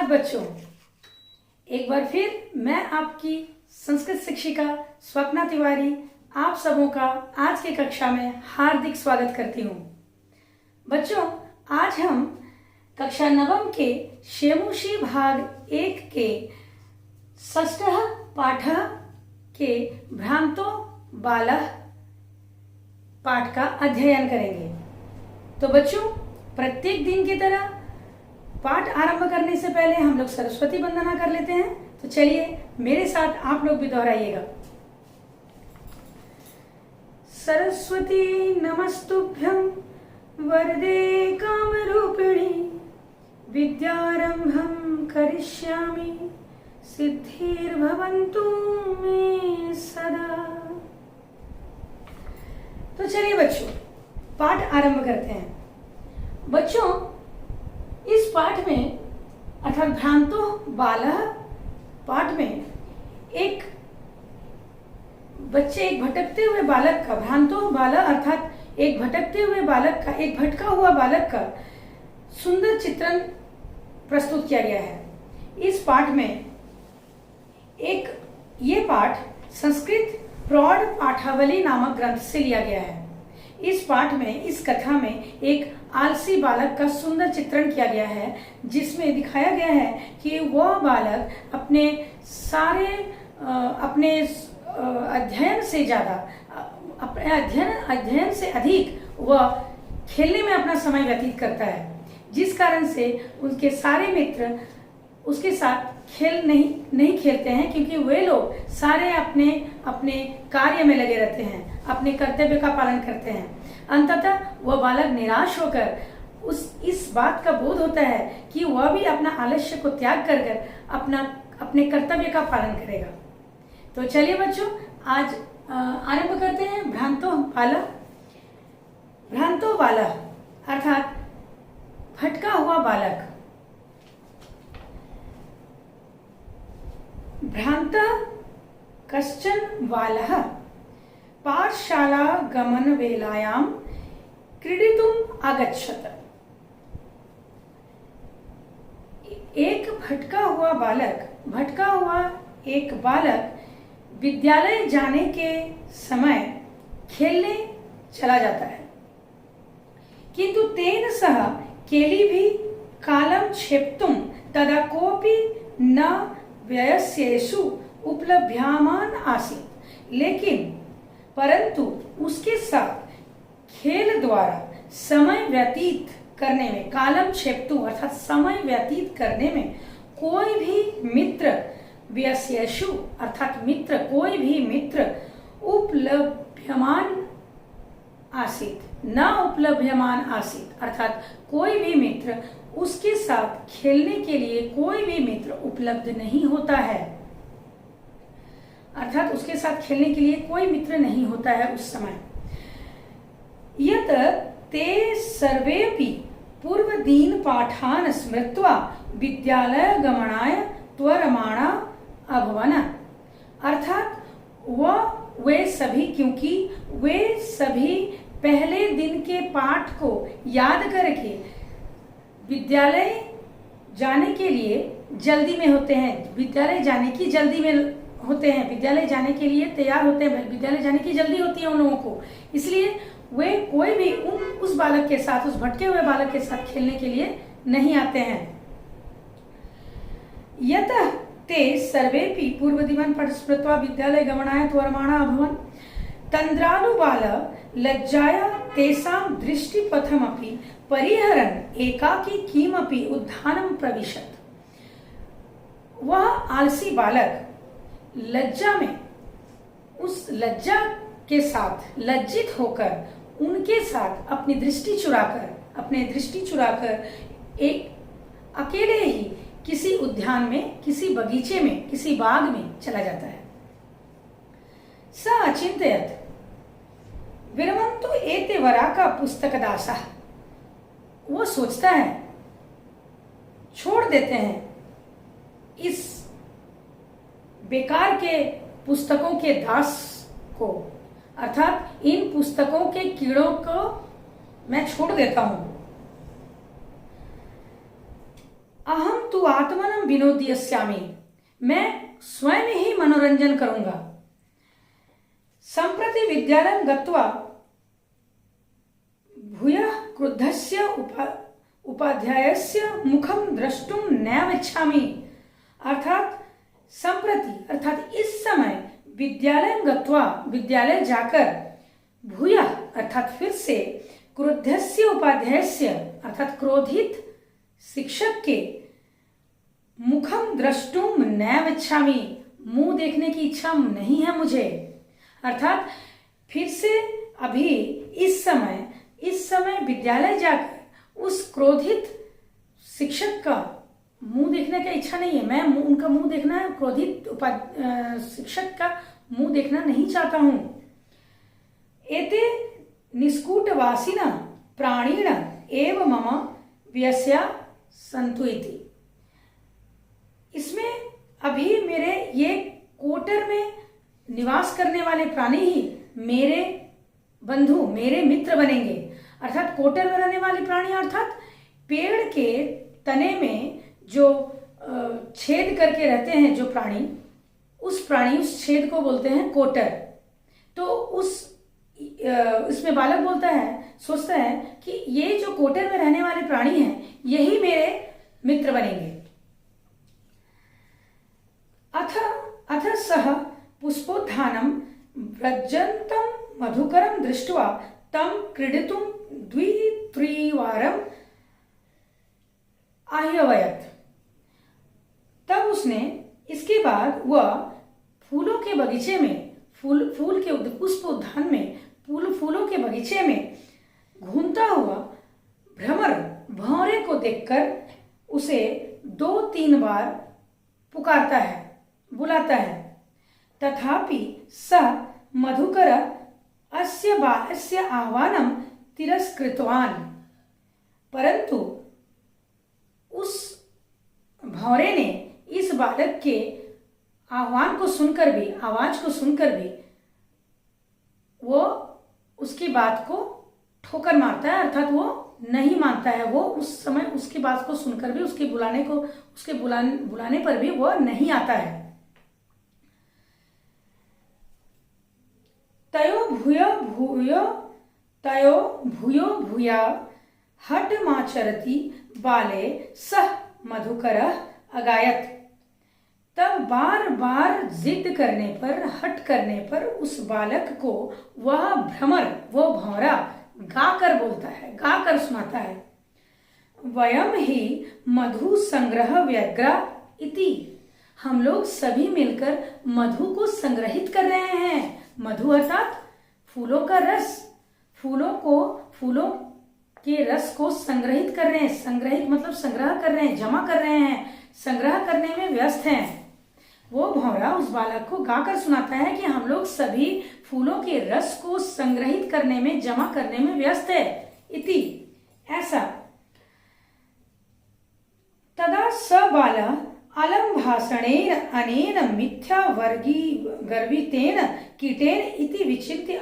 सुप्रभात बच्चों। एक बार फिर मैं आपकी संस्कृत शिक्षिका स्वप्ना तिवारी आप सबों का आज की कक्षा में हार्दिक स्वागत करती हूँ। बच्चों, आज हम कक्षा नवम के शेमुषी भाग 1 के षष्ठः पाठः के भ्रांतो बालः पाठ का अध्ययन करेंगे। तो बच्चों, प्रत्येक दिन की तरह पाठ आरंभ करने से पहले हम लोग सरस्वती वंदना कर लेते हैं। तो चलिए मेरे साथ आप लोग भी दोहराइएगा। सरस्वती नमस्तुभ्यं वरदे कामरूपिणी विद्यारंभं करिष्यामि सिद्धिर्भवन्तु मे सदा। तो चलिए बच्चों, पाठ आरंभ करते हैं। बच्चों, इस पाठ में अर्थात भ्रांतो बालः पाठ में एक भटकते हुए बालक का, भ्रांतो बालः अर्थात एक भटकते हुए बालक का, एक भटका हुआ बालक का सुंदर चित्रण प्रस्तुत किया गया है। इस पाठ में ये पाठ संस्कृत प्रौढ़ पाठावली नामक ग्रंथ से लिया गया है। इस पाठ में, इस कथा में एक आलसी बालक का सुंदर चित्रण किया गया है, जिसमें दिखाया गया है कि वह बालक अपने अध्ययन से ज्यादा, अपने अध्ययन से अधिक वह खेलने में अपना समय व्यतीत करता है, जिस कारण से उनके सारे मित्र उसके साथ खेल नहीं खेलते हैं, क्योंकि वे लोग सारे अपने कार्य में लगे रहते हैं, अपने कर्तव्य का पालन करते हैं। अंततः वह बालक निराश होकर इस बात का बोध होता है कि वह भी अपना आलस्य को त्याग कर अपने कर्तव्य का पालन करेगा। तो चलिए बच्चों, आज आरंभ करते हैं। भ्रांतो बालः अर्थात भटका हुआ बालक। भ्रांतः कश्चन बालः पाठशाला गमन वेलायां क्रीडितुम् आगच्छत। एक भटका हुआ एक बालक विद्यालय जाने के समय खेलने चला जाता है, किंतु तेन सह केलिभिः कालं क्षेप्तुं तदा कोऽपि न व्यस्येषु उपलभ्यमान आसीत्। लेकिन परंतु उसके साथ खेल द्वारा समय व्यतीत करने में, कालम क्षेप्तु अर्थात समय व्यतीत करने में कोई भी मित्र, व्यस्येषु अर्थात मित्र, कोई भी मित्र उपलभ्यमान आसीत, न उपलभ्यमान आसीत अर्थात कोई भी मित्र उसके साथ खेलने के लिए कोई भी मित्र उपलब्ध नहीं होता है, अर्थात उसके साथ खेलने के लिए कोई मित्र नहीं होता है उस समय। यत ते सर्वेपि पूर्वदीन पाठान स्मृत्वा विद्यालय गमनाय त्वरमाणा अभवन। अर्थात वे सभी, क्योंकि वे सभी पहले दिन के पाठ को याद करके विद्यालय जाने के लिए जल्दी में होते हैं, विद्यालय जाने की जल्दी में होते हैं, विद्यालय जाने के लिए तैयार होते हैं, विद्यालय जाने की जल्दी होती है उन लोगों को, इसलिए वे कोई भी उस बालक के साथ, उस भटके हुए बालक के साथ खेलने के लिए नहीं आते हैं। यतः ते सर्वेपि पूर्वदिनं स्मृत्वा विद्यालय गमनाय त्वरमाणा अभवन् तन्द्रालु बालः लज्जाया तेषां दृष्टिपथमपि परिहरन् एकाकी किमपि उद्यानं प्रविशत्। वह आलसी बालक लज्जा में, उस लज्जा के साथ लज्जित होकर उनके साथ अपनी दृष्टि चुराकर एक अकेले ही किसी उद्यान में, किसी बगीचे में, किसी बाग में चला जाता है। स अचिंतयत् विरमन्तु एते वराका पुस्तकदासः। वो सोचता है, छोड़ देते हैं इस बेकार के पुस्तकों के दास को, अर्थात इन पुस्तकों के कीड़ों को मैं छोड़ देता हूं। अहम तु आत्मनं विनोदयस्यामि, मैं स्वयं ही मनोरंजन करूंगा। संप्रति विद्यालयं गत्वा भूयः क्रुद्धस्य उपाध्यायस्य मुखं द्रष्टुं नैव इच्छामि। अर्थात संप्रति अर्थात इस समय विद्यालयं गत्वा विद्यालय जाकर भूयः अर्थात फिर से क्रुद्धस्य उपाध्यायस्य अर्थात क्रोधित शिक्षक के मुखम द्रष्टुम नैव इच्छामि, मुंह देखने की इच्छा नहीं है मुझे। अर्थात फिर से अभी इस समय विद्यालय जाकर उस क्रोधित शिक्षक का मुंह देखने की इच्छा नहीं है। मैं उनका मुंह देखना है, क्रोधित शिक्षक का मुंह देखना नहीं चाहता हूं। एते निष्कूटवासिना प्राणिण एव मम व्यस्या सन्तु इति। इसमें अभी मेरे ये कोटर में निवास करने वाले प्राणी ही मेरे बंधु, मेरे मित्र बनेंगे। अर्थात कोटर में रहने वाले प्राणी अर्थात पेड़ के तने में जो छेद करके रहते हैं जो प्राणी, उस छेद को बोलते हैं कोटर। तो इसमें बालक बोलता है, सोचता है कि ये जो कोटर में रहने वाले प्राणी हैं यही मेरे मित्र बनेंगे। अथ सह पुष्पोद्यानं व्रजन्तं मधुकरं दृष्ट्वा तं क्रीडितुं 2-3 आह्वयत्। तब उसने इसके बाद वह फूलों के बगीचे में फूल के पुष्प उद्यान में फूलों के बगीचे में घूमता हुआ भंवरे को देखकर उसे 2-3 बार पुकारता है, बुलाता है। तथापि स मधुकर अस्य बालस्य आह्वानं तिरस्कृतवान्। परंतु उस भंवरे ने इस बालक के आवाज को सुनकर भी वो उसकी बात को ठोकर मारता है, अर्थात वो नहीं मानता है। वो उस समय उसकी बात को सुनकर भी उसके बुलाने पर भी वो नहीं आता है। तयो भूयो भूया हठमाचरति बाले सह मधुकरः अगायत। तब बार बार जिद करने पर, हट करने पर उस बालक को वह भंवरा गाकर बोलता है, गाकर सुनाता है। वयम ही मधु संग्रह व्यग्रा इति। हम लोग सभी मिलकर मधु को संग्रहित कर रहे हैं। मधु अर्थात फूलों का रस, फूलों के रस को संग्रहित कर रहे हैं। संग्रहित मतलब संग्रह कर रहे हैं, जमा कर रहे हैं, संग्रह करने में व्यस्त हैं। वो भंवरा उस बालक को गाकर सुनाता है कि हम लोग सभी फूलों के रस को संग्रहित करने में, जमा करने में व्यस्त है। इति ऐसा। तदा स बालः अलम भाषणेन अनेन मिथ्या गर्वितेन कीटेन इति विचिन्त्य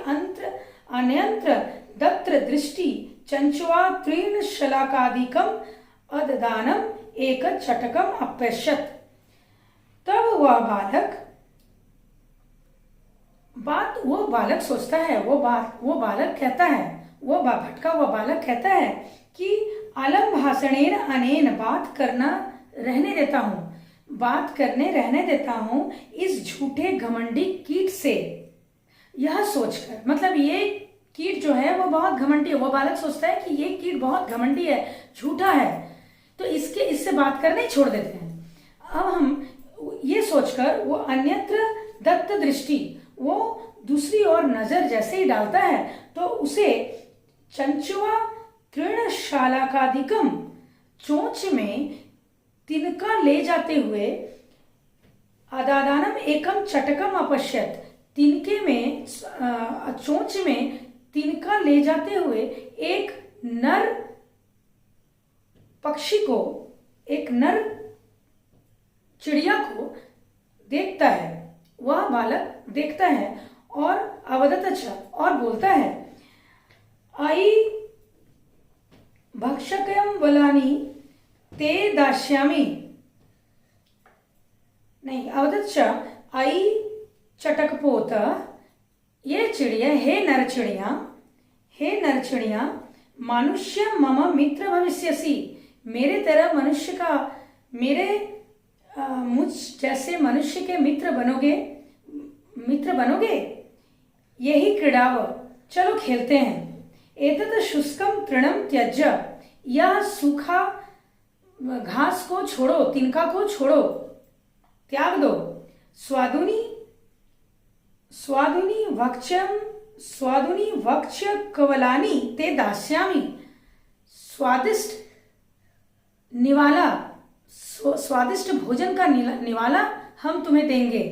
अन्यत्र दत्र दृष्टि चंचुआ तीर्ण शलाकादिकम अददानम एक चटकम अपश्यत। तब वह बालक सोचता है, वो बालक कहता है, वो भटका हुआ बालक कहता है कि अलम भाषणेन अनेन, बात करने रहने देता हूं इस झूठे घमंडी कीट से। यह सोचकर, मतलब ये कीट जो है वो बहुत घमंडी है। वो बालक सोचता है कि ये कीट बहुत घमंडी है, झूठा है, तो इससे बात करना ही छोड़ देते हैं। अब हम ये सोचकर वो अन्यत्र दत्त दृष्टि, वो दूसरी ओर नजर जैसे ही डालता है तो उसे चंचुआ तृणशालाकादिकम, चोंच में तिनका ले जाते हुए, अदादानम एकम चटकम अपश्यत, तिनके में चोंच में तिनका ले जाते हुए एक नर पक्षी को, एक नर चिड़िया को देखता है। वह बालक देखता है और अवदत और बोलता है, आई भक्षकयम वलानी ते दास्यामि। नहीं, अवदच्च आई चटकपोत, ये चिड़िया, हे नर चिड़िया, मनुष्य मम मित्र भविष्यसि, मेरे तरह मनुष्य का, मुझ जैसे मनुष्य के मित्र बनोगे। यही क्रीड़ाव, चलो खेलते हैं। एतत् शुष्कम तृणम त्यज, यह सूखा घास को छोड़ो, तिनका को छोड़ो, त्याग दो। स्वादुनी वक्ष कवलानी ते दास्यामि, स्वादिष्ट निवाला, स्वादिष्ट भोजन का निवाला हम तुम्हें देंगे,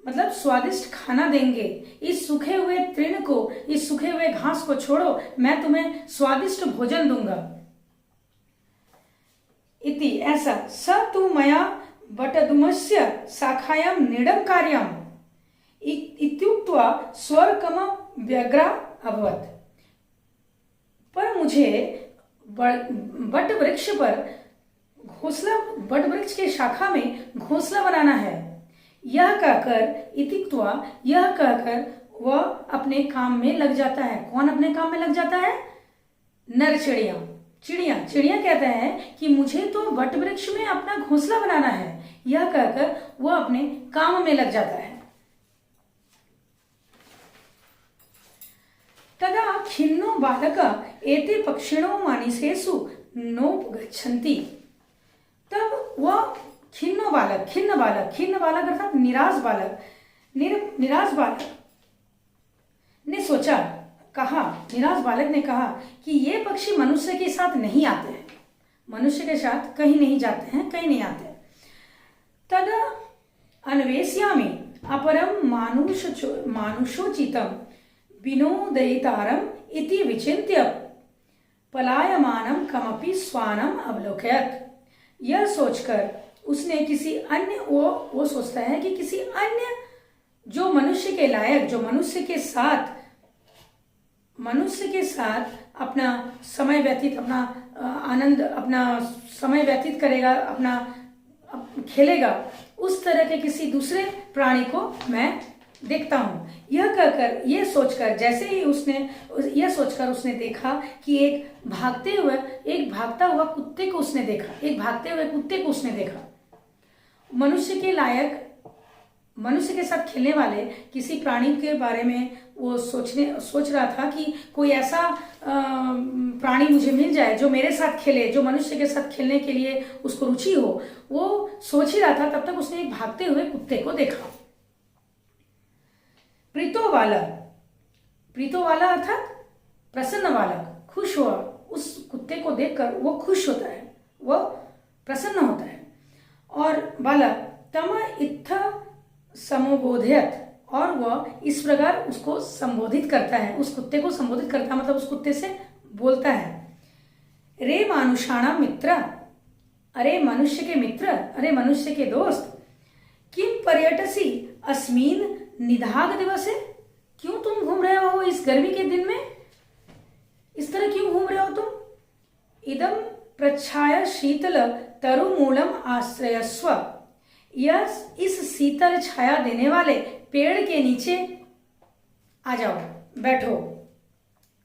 मतलब स्वादिष्ट खाना देंगे। इस सूखे हुए तृण को, इस सूखे हुए घास को छोड़ो, मैं तुम्हें स्वादिष्ट भोजन दूंगा। इति, ऐसा। स तु मया वटदुमस्य शाखायां निडं कार्यम् इत्युक्त्वा स्वर्गम व्यग्रा अभवत्। पर मुझे वट वृक्ष के शाखा में घोंसला बनाना है। यह कहकर वह अपने काम में लग जाता है। कौन अपने काम में लग जाता है? नर चिड़िया कहता है कि मुझे तो वट वृक्ष में अपना घोंसला बनाना है। यह कहकर वह अपने काम में लग जाता है। तदा खिन्नो बालक एते पक्षिणो मानिसेषु नोपगच्छन्ति। तब वह खिन्न बालक अर्थात निराश बालक ने सोचा, निराश बालक ने कहा कि ये पक्षी मनुष्य के साथ नहीं आते हैं, मनुष्य के साथ कहीं नहीं जाते हैं, कहीं नहीं आते। तदा अन्वेष्यामि अपरम मानुषोचितम विनोदयितारम इति विचिन्त्य पलायमानम कमपि स्वानम अवलोकयत्। यह सोचकर उसने किसी अन्य, वो सोचता है कि किसी अन्य जो मनुष्य के लायक, जो मनुष्य के साथ अपना समय व्यतीत करेगा, अपना खेलेगा, उस तरह के किसी दूसरे प्राणी को मैं देखता हूं। यह सोचकर उसने देखा कि एक भागता हुआ कुत्ते को उसने देखा। मनुष्य के साथ खेलने वाले किसी प्राणी के बारे में वो सोच रहा था कि कोई ऐसा प्राणी मुझे मिल जाए जो मेरे साथ खेले, जो मनुष्य के साथ खेलने के लिए उसको रुचि हो। वो सोच ही रहा था, तब तक उसने एक भागते हुए कुत्ते को देखा। प्रीतो वाला अर्थात प्रसन्न बालक, खुश हुआ। उस कुत्ते को देखकर वो खुश होता है, वो प्रसन्न होता है। और बालक तम इत्थ समोबोधयत, और वह इस प्रकार उसको संबोधित करता है, उस कुत्ते को संबोधित करता है, मतलब उस कुत्ते से बोलता है। रे मानुषाणा मित्र, अरे मनुष्य के मित्र, अरे मनुष्य के दोस्त, किम पर्यटसी अस्मिन निधाग दिवसे, क्यों तुम घूम रहे हो इस गर्मी के दिन में? इस तरह क्यों घूम रहे हो तुम? इदम प्रच्छाय शीतल तरुमूलम आश्रयस्व, इस शीतल छाया देने वाले पेड़ के नीचे आ जाओ, बैठो,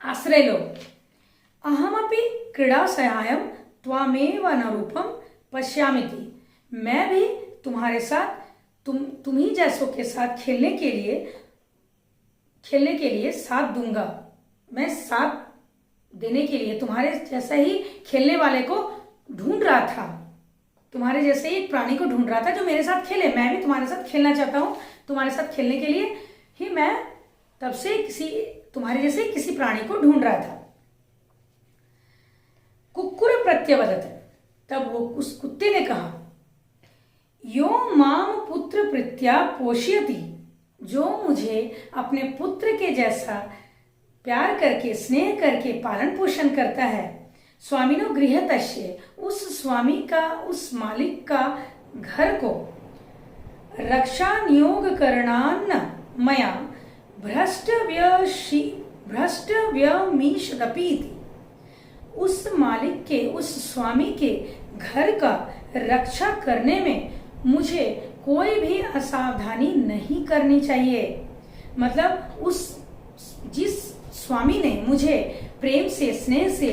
आश्रय लो। अहमपि क्रीड़ा सहायम त्वामेव अनुरूपम पश्यामिति, मैं भी तुम्हारे साथ, तुम्ही जैसों के साथ खेलने के लिए साथ दूंगा। मैं साथ देने के लिए तुम्हारे जैसा ही खेलने वाले को ढूंढ रहा था, तुम्हारे जैसे ही एक प्राणी को ढूंढ रहा था जो मेरे साथ खेले। मैं भी तुम्हारे साथ खेलना चाहता हूँ, तुम्हारे साथ खेलने के लिए ही मैं तब से तुम्हारे जैसे किसी प्राणी को ढूंढ रहा था। कुक्कुर प्रत्यवदत, तब वो उस कुत्ते ने कहा, यो माम पुत्र प्रीत्या पोषयति, जो मुझे अपने पुत्र के जैसा प्यार करके, स्नेह करके पालन पोषण करता है, स्वामिनो गृहतस्य, उस स्वामी का, उस मालिक का घर को, रक्षा नियोग करणान्न मया भ्रष्ट व्यमीशदपि, उस मालिक के, उस स्वामी के घर का रक्षा करने में मुझे कोई भी असावधानी नहीं करनी चाहिए। मतलब जिस स्वामी ने मुझे प्रेम से, स्नेह से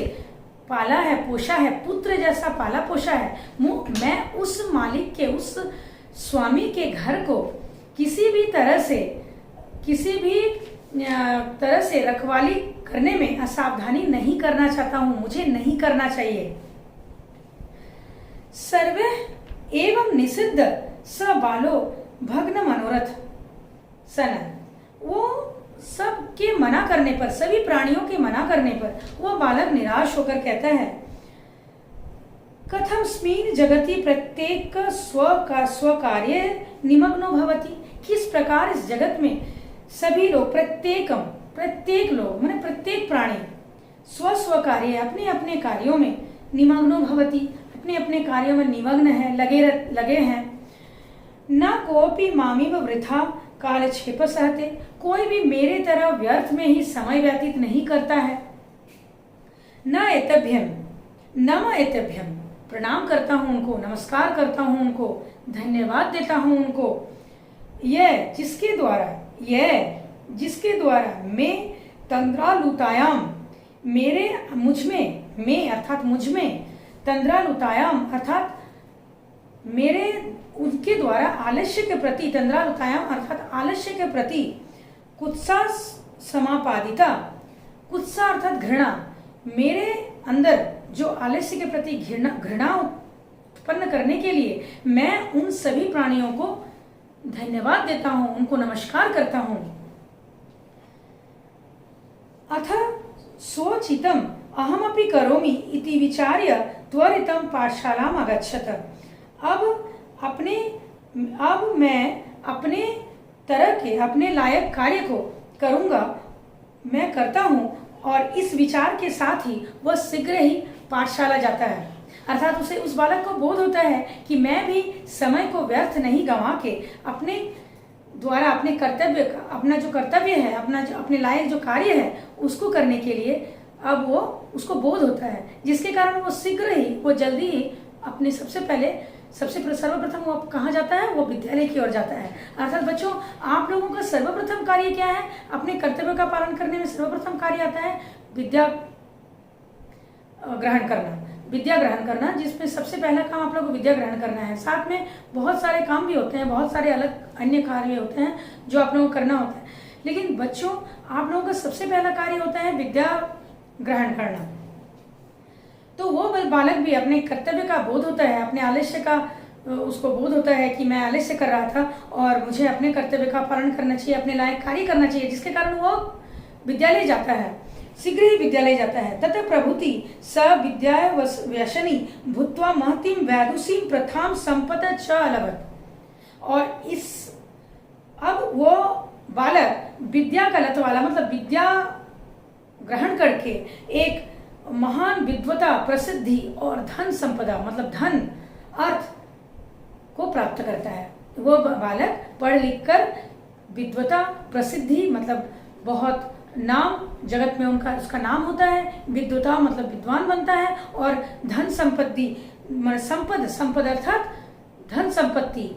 पाला है, पोषा है, पुत्र जैसा पाला पोषा है, मैं उस मालिक के, उस स्वामी के घर को किसी भी तरह से रखवाली करने में असावधानी नहीं करना चाहता हूं, मुझे नहीं करना चाहिए। सर्वे एवं निषिद्ध स बालो भग्न मनोरथ सन। वो सब के मना करने पर, सभी प्राणियों के मना करने पर वह बालक निराश होकर कहता है, कथम स्मिन् जगति प्रत्येक स्व कार्य निमग्नो भवति। किस प्रकार इस जगत में सभी लोग, प्रत्येक लोग माने प्रत्येक प्राणी स्व कार्य, अपने अपने कार्यों में निमग्नो भवति, अपने अपने कार्यों में निमग्न है, लगे हैं। न कोपि मामिव वृथा कालक्षेप सहते। कोई भी मेरे तरह व्यर्थ में ही समय व्यतीत नहीं करता है। न एतभ्यम, प्रणाम करता हूं उनको, नमस्कार करता हूं उनको, धन्यवाद देता हूं उनको। यह जिसके द्वारा मैं तंद्रालुतायाम, मुझ में तंद्रालुतायाम अर्थात उनके द्वारा आलस्य के प्रति, तंद्रालुतायाम अर्थात आलस्य के प्रति, कुत्सा समापादिता, कुत्सा अर्थात घृणा, मेरे अंदर जो आलस्य के प्रति घृणा उत्पन्न करने के लिए मैं उन सभी प्राणियों को धन्यवाद देता हूं, उनको नमस्कार करता हूं। अथ सोचितम अहमपि करोमि इति विचार्य त्वरितम पाठशालाम अगच्छत। अब मैं अपने तरह के, अपने लायक कार्य को करूंगा, मैं करता हूं, और इस विचार के साथ ही वह शीघ्र ही पाठशाला जाता है। अर्थात उस बालक को बोध होता है कि मैं भी समय को व्यर्थ नहीं गंवा के अपने द्वारा अपना जो कर्तव्य है, अपने लायक जो कार्य है उसको करने के लिए अब वो उसको बोध होता है, जिसके कारण वो शीघ्र ही, वो जल्दी ही अपने सर्वप्रथम वो कहाँ जाता है, वो विद्यालय की ओर जाता है। अर्थात बच्चों, आप लोगों का सर्वप्रथम कार्य क्या है? अपने कर्तव्य का पालन करने में सर्वप्रथम कार्य आता है विद्या ग्रहण करना, जिसमें सबसे पहला काम आप लोगों को विद्या ग्रहण करना है। साथ में बहुत सारे काम भी होते हैं, बहुत सारे अलग अन्य कार्य होते हैं जो आप लोगों को करना होता है, लेकिन बच्चों आप लोगों का सबसे पहला कार्य होता है विद्या ग्रहण करना। तो वो बालक भी अपने कर्तव्य का बोध होता है, अपने आलस्य का उसको बोध होता है कि मैं आलस्य कर रहा था और मुझे अपने कर्तव्य का पालन करना चाहिए, अपने लायक कार्य करना चाहिए, जिसके कारण वो विद्यालय जाता है, शीघ्र ही विद्यालय जाता है। ततः प्रभुति स विद्याय व्यसनी भूत्वा महतीम वैदुषीम प्रथाम संपत च अलभत। और अब वो बालक विद्या का लत वाला, मतलब विद्या ग्रहण करके एक महान विद्वता, प्रसिद्धि और धन संपदा, मतलब धन अर्थ को प्राप्त करता है। वो बालक पढ़ लिख कर विद्वता, प्रसिद्धि मतलब बहुत नाम, जगत में उसका नाम होता है, विद्वता मतलब विद्वान बनता है, और धन संपत्ति, संपद अर्थात धन संपत्ति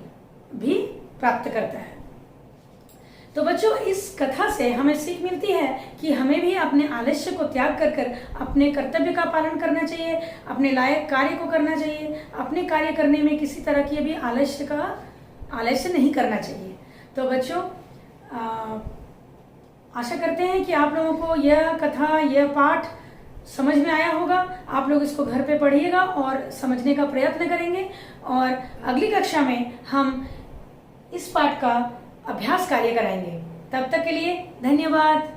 भी प्राप्त करता है। तो बच्चों, इस कथा से हमें सीख मिलती है कि हमें भी अपने आलस्य को त्याग कर अपने कर्तव्य का पालन करना चाहिए, अपने लायक कार्य को करना चाहिए, अपने कार्य करने में किसी तरह की भी आलस्य नहीं करना चाहिए। तो बच्चों, आशा करते हैं कि आप लोगों को यह कथा, यह पाठ समझ में आया होगा। आप लोग इसको घर पे पढ़िएगा और समझने का प्रयत्न करेंगे, और अगली कक्षा में हम इस पाठ का अभ्यास कार्य कराएंगे। तब तक के लिए धन्यवाद।